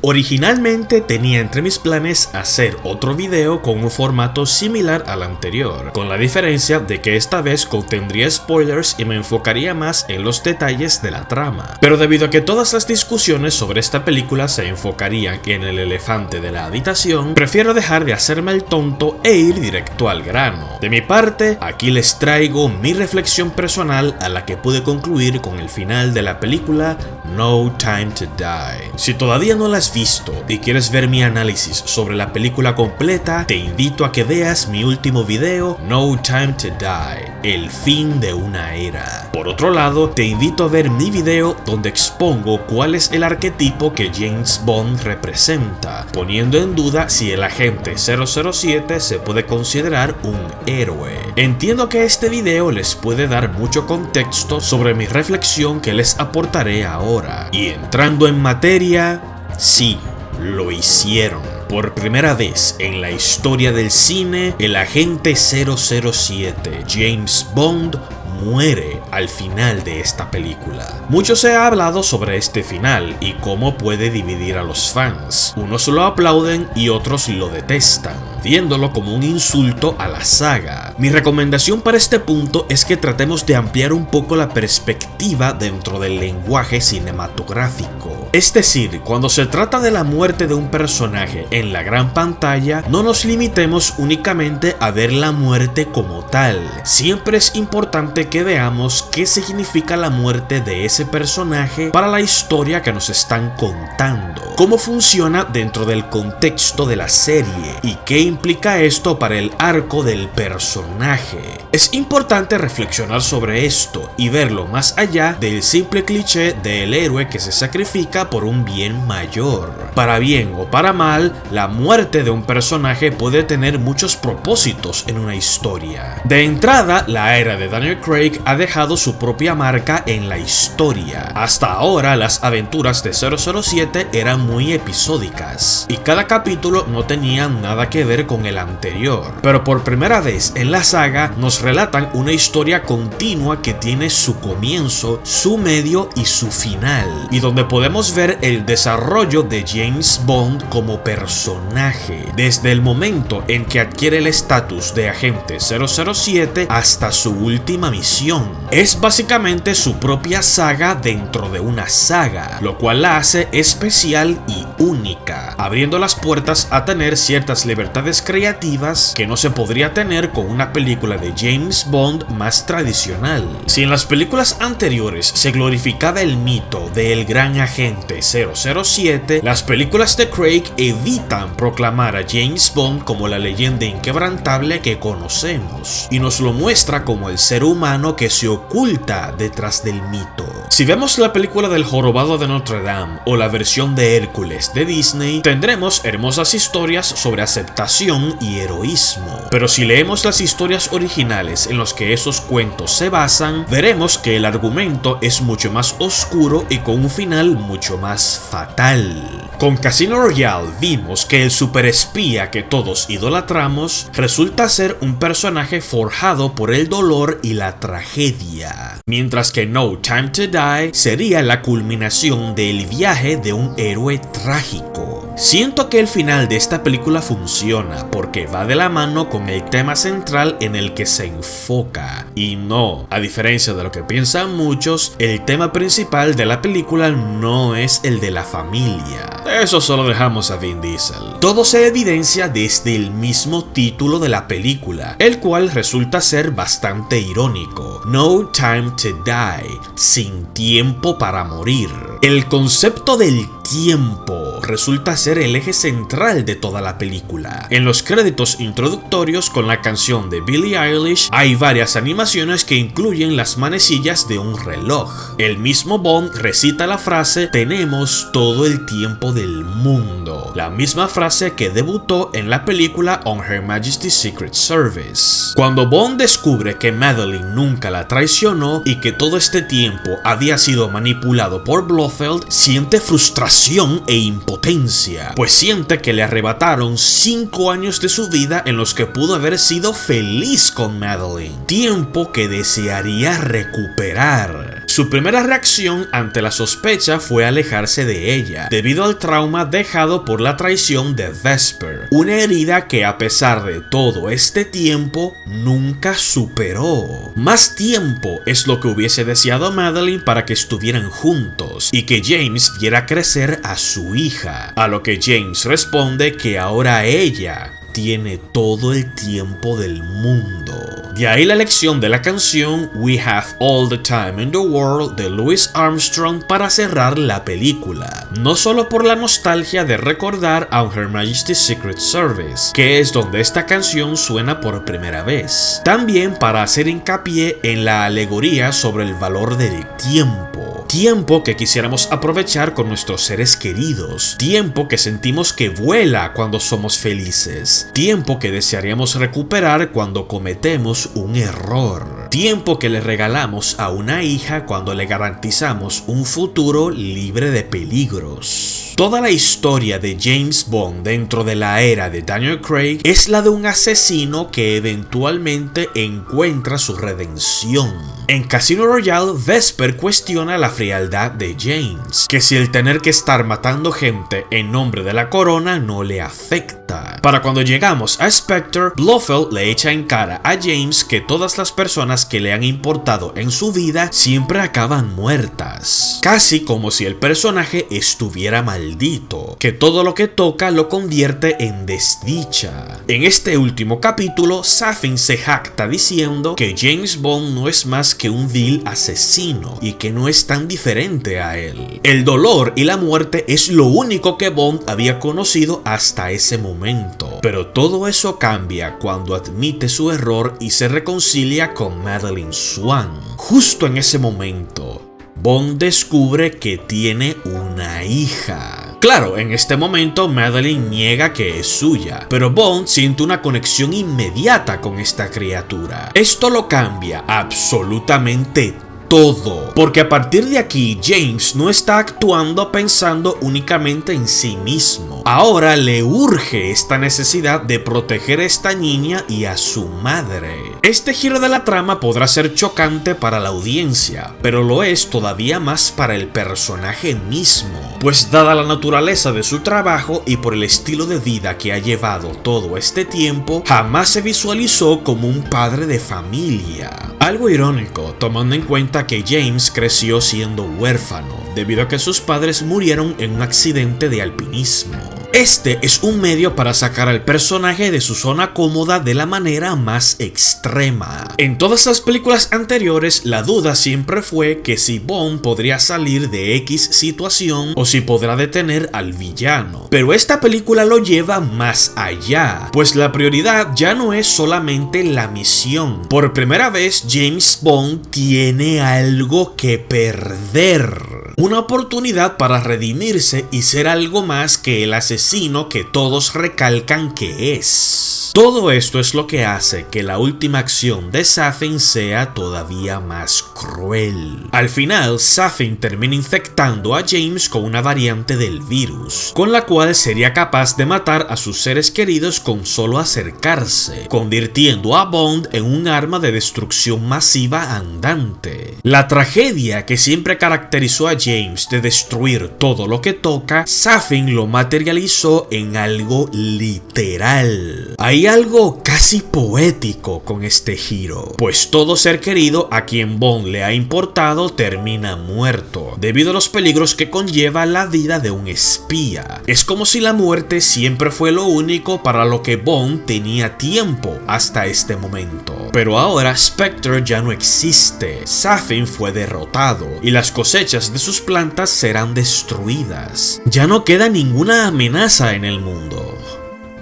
Originalmente tenía entre mis planes hacer otro video con un formato similar al anterior, con la diferencia de que esta vez contendría spoilers y me enfocaría más en los detalles de la trama. Pero debido a que todas las discusiones sobre esta película se enfocarían en el elefante de la habitación, prefiero dejar de hacerme el tonto e ir directo al grano. De mi parte, aquí les traigo mi reflexión personal a la que pude concluir con el final de la película No Time to Die. Si todavía no la has visto y quieres ver mi análisis sobre la película completa, te invito a que veas mi último video, No Time to Die, el fin de una era. Por otro lado, te invito a ver mi video donde expongo cuál es el arquetipo que James Bond representa, poniendo en duda si el agente 007 se puede considerar un héroe. Entiendo que este video les puede dar mucho contexto sobre mi reflexión que les aportaré ahora. Y entrando en materia, sí, lo hicieron. Por primera vez en la historia del cine, el agente 007, James Bond, muere al final de esta película. Mucho se ha hablado sobre este final y cómo puede dividir a los fans. Unos lo aplauden y otros lo detestan, viéndolo como un insulto a la saga. Mi recomendación para este punto es que tratemos de ampliar un poco la perspectiva dentro del lenguaje cinematográfico. Es decir, cuando se trata de la muerte de un personaje en la gran pantalla, no nos limitemos únicamente a ver la muerte como tal. Siempre es importante que veamos qué significa la muerte de ese personaje para la historia que nos están contando, cómo funciona dentro del contexto de la serie y qué implica esto para el arco del personaje. Es importante reflexionar sobre esto y verlo más allá del simple cliché del héroe que se sacrifica por un bien mayor. Para bien o para mal, la muerte de un personaje puede tener muchos propósitos en una historia. De entrada, la era de Daniel Craig ha dejado su propia marca en la historia. Hasta ahora, las aventuras de 007 eran muy episódicas y cada capítulo no tenía nada que ver con el anterior. Pero por primera vez en la saga nos relatan una historia continua que tiene su comienzo, su medio y su final, y donde podemos ver el desarrollo de James Bond como personaje, desde el momento en que adquiere el estatus de agente 007 hasta su última misión. Es básicamente su propia saga dentro de una saga, lo cual la hace especial y única, abriendo las puertas a tener ciertas libertades creativas que no se podría tener con una película de James Bond más tradicional. Si en las películas anteriores se glorificaba el mito del gran agente 007, las películas de Craig evitan proclamar a James Bond como la leyenda inquebrantable que conocemos y nos lo muestra como el ser humano que se oculta detrás del mito. Si vemos la película del Jorobado de Notre Dame o la versión de Hércules de Disney, tendremos hermosas historias sobre aceptación y heroísmo. Pero si leemos las historias originales en los que esos cuentos se basan, veremos que el argumento es mucho más oscuro y con un final mucho más fatal. Con Casino Royale vimos que el superespía que todos idolatramos resulta ser un personaje forjado por el dolor y la tragedia, mientras que No Time to Die sería la culminación del viaje de un héroe trágico. Siento que el final de esta película funciona porque va de la mano con el tema central en el que se enfoca. Y no, a diferencia de lo que piensan muchos, el tema principal de la película no es el de la familia. Eso solo dejamos a Vin Diesel. Todo se evidencia desde el mismo título de la película, el cual resulta ser bastante irónico. No Time to Die, sin tiempo para morir. El concepto del tiempo resulta ser el eje central de toda la película. En los créditos introductorios con la canción de Billie Eilish hay varias animaciones que incluyen las manecillas de un reloj. El mismo Bond recita la frase "tenemos todo el tiempo del mundo", la misma frase que debutó en la película On Her Majesty's Secret Service. Cuando Bond descubre que Madeleine nunca la traicionó y que todo este tiempo había sido manipulado por Blofeld, siente frustración e impotencia, pues siente que le arrebataron 5 años de su vida en los que pudo haber sido feliz con Madeleine, tiempo que desearía recuperar. Su primera reacción ante la sospecha fue alejarse de ella, debido al trauma dejado por la traición de Vesper, una herida que a pesar de todo este tiempo nunca superó. Más tiempo es lo que hubiese deseado Madeline para que estuvieran juntos y que James viera crecer a su hija, a lo que James responde que ahora ella tiene todo el tiempo del mundo. De ahí la elección de la canción We Have All the Time in the World de Louis Armstrong para cerrar la película, no solo por la nostalgia de recordar a un Her Majesty's Secret Service, que es donde esta canción suena por primera vez, también para hacer hincapié en la alegoría sobre el valor del tiempo. Tiempo que quisiéramos aprovechar con nuestros seres queridos, tiempo que sentimos que vuela cuando somos felices, tiempo que desearíamos recuperar cuando cometemos un error, tiempo que le regalamos a una hija cuando le garantizamos un futuro libre de peligros. Toda la historia de James Bond dentro de la era de Daniel Craig es la de un asesino que eventualmente encuentra su redención. En Casino Royale, Vesper cuestiona la frialdad de James, que si el tener que estar matando gente en nombre de la corona no le afecta. Para cuando llegamos a Spectre, Blofeld le echa en cara a James que todas las personas que le han importado en su vida siempre acaban muertas, casi como si el personaje estuviera maldito, que todo lo que toca lo convierte en desdicha. En este último capítulo, Safin se jacta diciendo que James Bond no es más que un vil asesino y que no es tan diferente a él. El dolor y la muerte es lo único que Bond había conocido hasta ese momento, pero todo eso cambia cuando admite su error y se reconcilia con Madeleine Swann. Justo en ese momento, Bond descubre que tiene una hija. Claro, en este momento Madeleine niega que es suya, pero Bond siente una conexión inmediata con esta criatura. Esto lo cambia absolutamente todo, porque a partir de aquí James no está actuando pensando únicamente en sí mismo. Ahora le urge esta necesidad de proteger a esta niña y a su madre. Este giro de la trama podrá ser chocante para la audiencia, pero lo es todavía más para el personaje mismo, pues dada la naturaleza de su trabajo y por el estilo de vida que ha llevado todo este tiempo, jamás se visualizó como un padre de familia. Algo irónico, tomando en cuenta que James creció siendo huérfano, debido a que sus padres murieron en un accidente de alpinismo. Este es un medio para sacar al personaje de su zona cómoda de la manera más extrema. En todas las películas anteriores, la duda siempre fue que si Bond podría salir de X situación o si podrá detener al villano. Pero esta película lo lleva más allá, pues la prioridad ya no es solamente la misión. Por primera vez, James Bond tiene algo que perder. Una oportunidad para redimirse y ser algo más que el asesino que todos recalcan que es. Todo esto es lo que hace que la última acción de Safin sea todavía más cruel. Al final, Safin termina infectando a James con una variante del virus, con la cual sería capaz de matar a sus seres queridos con solo acercarse, convirtiendo a Bond en un arma de destrucción masiva andante. La tragedia que siempre caracterizó a James de destruir todo lo que toca, Safin lo materializó en algo literal. Hay algo casi poético con este giro, pues todo ser querido a quien Bond le ha importado termina muerto, debido a los peligros que conlleva la vida de un espía. Es como si la muerte siempre fue lo único para lo que Bond tenía tiempo hasta este momento. Pero ahora Spectre ya no existe, Safin fue derrotado y las cosechas de sus plantas serán destruidas. Ya no queda ninguna amenaza en el mundo.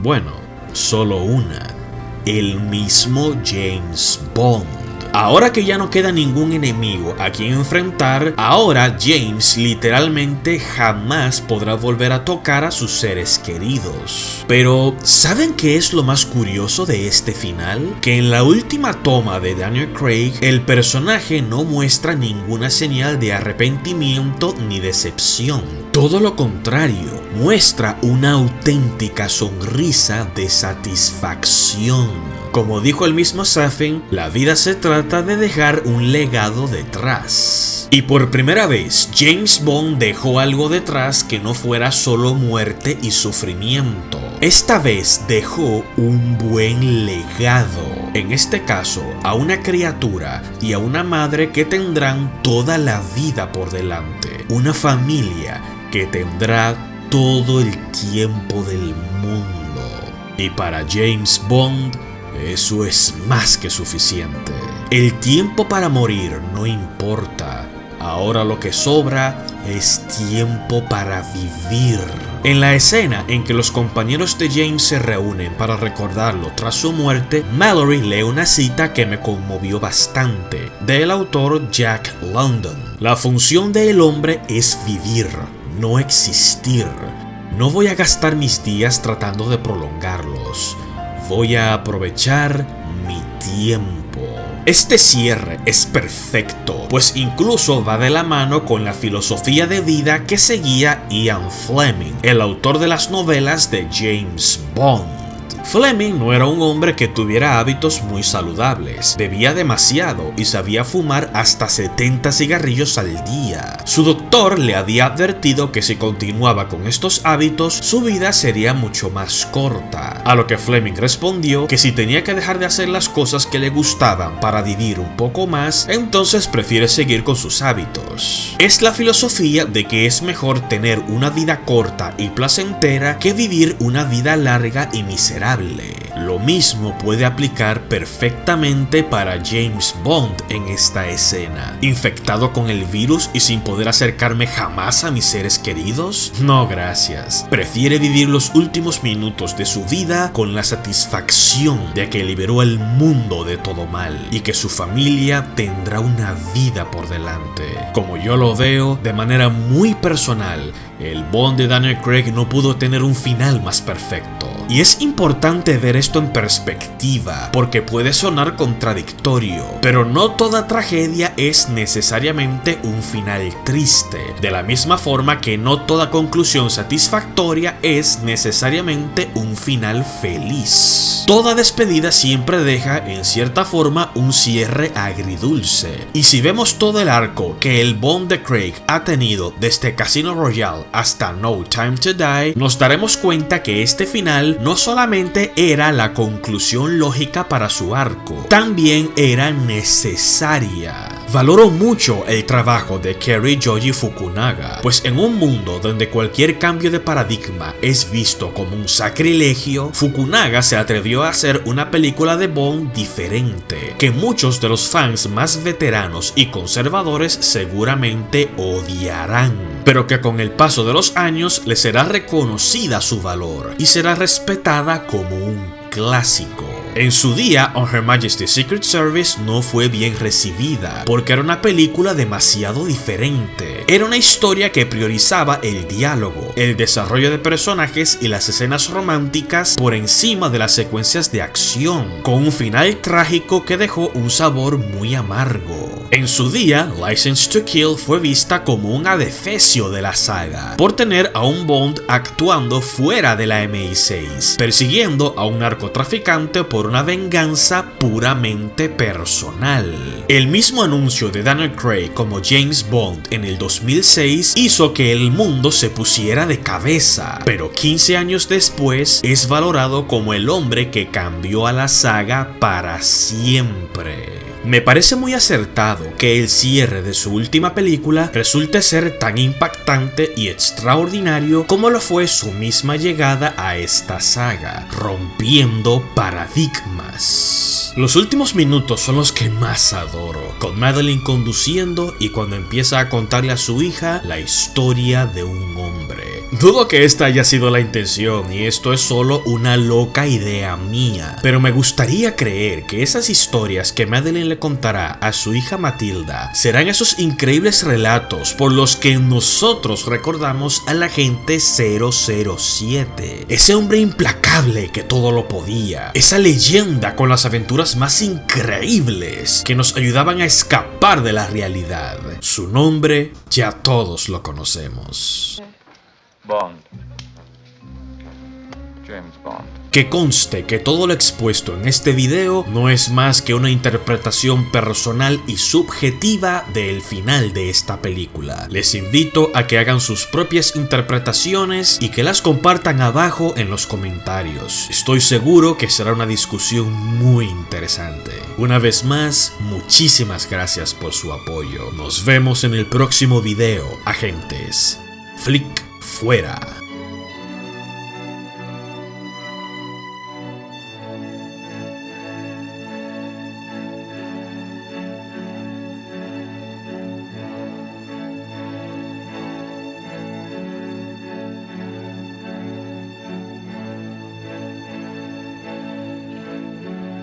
Bueno, solo una: el mismo James Bond. Ahora que ya no queda ningún enemigo a quien enfrentar, ahora James literalmente jamás podrá volver a tocar a sus seres queridos. Pero, ¿saben qué es lo más curioso de este final? Que en la última toma de Daniel Craig, el personaje no muestra ninguna señal de arrepentimiento ni decepción. Todo lo contrario, muestra una auténtica sonrisa de satisfacción. Como dijo el mismo Safin, la vida se trata de dejar un legado detrás. Y por primera vez, James Bond dejó algo detrás que no fuera solo muerte y sufrimiento. Esta vez dejó un buen legado. En este caso, a una criatura y a una madre que tendrán toda la vida por delante. Una familia que tendrá todo el tiempo del mundo. Y para James Bond, eso es más que suficiente. El tiempo para morir no importa. Ahora lo que sobra es tiempo para vivir. En la escena en que los compañeros de James se reúnen para recordarlo tras su muerte, Mallory lee una cita que me conmovió bastante, del autor Jack London. La función del hombre es vivir, no existir. No voy a gastar mis días tratando de prolongarlos. Voy a aprovechar mi tiempo. Este cierre es perfecto, pues incluso va de la mano con la filosofía de vida que seguía Ian Fleming, el autor de las novelas de James Bond. Fleming no era un hombre que tuviera hábitos muy saludables, bebía demasiado y sabía fumar hasta 70 cigarrillos al día. Su doctor le había advertido que si continuaba con estos hábitos, su vida sería mucho más corta, a lo que Fleming respondió que si tenía que dejar de hacer las cosas que le gustaban para vivir un poco más, entonces prefiere seguir con sus hábitos. Es la filosofía de que es mejor tener una vida corta y placentera que vivir una vida larga y miserable. Lo mismo puede aplicar perfectamente para James Bond en esta escena. ¿Infectado con el virus y sin poder acercarme jamás a mis seres queridos? No, gracias. Prefiere vivir los últimos minutos de su vida con la satisfacción de que liberó al mundo de todo mal y que su familia tendrá una vida por delante. Como yo lo veo, de manera muy personal, el Bond de Daniel Craig no pudo tener un final más perfecto. Y es importante ver esto en perspectiva, porque puede sonar contradictorio, pero no toda tragedia es necesariamente un final triste, de la misma forma que no toda conclusión satisfactoria es necesariamente un final feliz. Toda despedida siempre deja, en cierta forma, un cierre agridulce, y si vemos todo el arco que el Bond de Craig ha tenido desde Casino Royale hasta No Time to Die, nos daremos cuenta que este final no solamente era la conclusión lógica para su arco, también era necesaria. Valoro mucho el trabajo de Cary Joji Fukunaga, pues en un mundo donde cualquier cambio de paradigma es visto como un sacrilegio, Fukunaga se atrevió a hacer una película de Bond diferente, que muchos de los fans más veteranos y conservadores seguramente odiarán, pero que con el paso de los años le será reconocida su valor y será respetada como un clásico. En su día, On Her Majesty's Secret Service no fue bien recibida, porque era una película demasiado diferente. Era una historia que priorizaba el diálogo, el desarrollo de personajes y las escenas románticas por encima de las secuencias de acción, con un final trágico que dejó un sabor muy amargo. En su día, License to Kill fue vista como un adefesio de la saga, por tener a un Bond actuando fuera de la MI6, persiguiendo a un narcotraficante por una venganza puramente personal. El mismo anuncio de Daniel Craig como James Bond en el 2006 hizo que el mundo se pusiera de cabeza, pero 15 años después es valorado como el hombre que cambió a la saga para siempre. Me parece muy acertado que el cierre de su última película resulte ser tan impactante y extraordinario como lo fue su misma llegada a esta saga, rompiendo paradigmas. Los últimos minutos son los que más adoro, con Madeleine conduciendo y cuando empieza a contarle a su hija la historia de un hombre. Dudo que esta haya sido la intención y esto es solo una loca idea mía, pero me gustaría creer que esas historias que Madeleine le contará a su hija Matilda serán esos increíbles relatos por los que nosotros recordamos al agente 007, ese hombre implacable que todo lo podía, esa leyenda con las aventuras más increíbles que nos ayudaban a escapar de la realidad. Su nombre ya todos lo conocemos. Bond. James Bond. Que conste que todo lo expuesto en este video no es más que una interpretación personal y subjetiva del final de esta película. Les invito a que hagan sus propias interpretaciones y que las compartan abajo en los comentarios. Estoy seguro que será una discusión muy interesante. Una vez más, muchísimas gracias por su apoyo. Nos vemos en el próximo video, agentes. Flick fuera.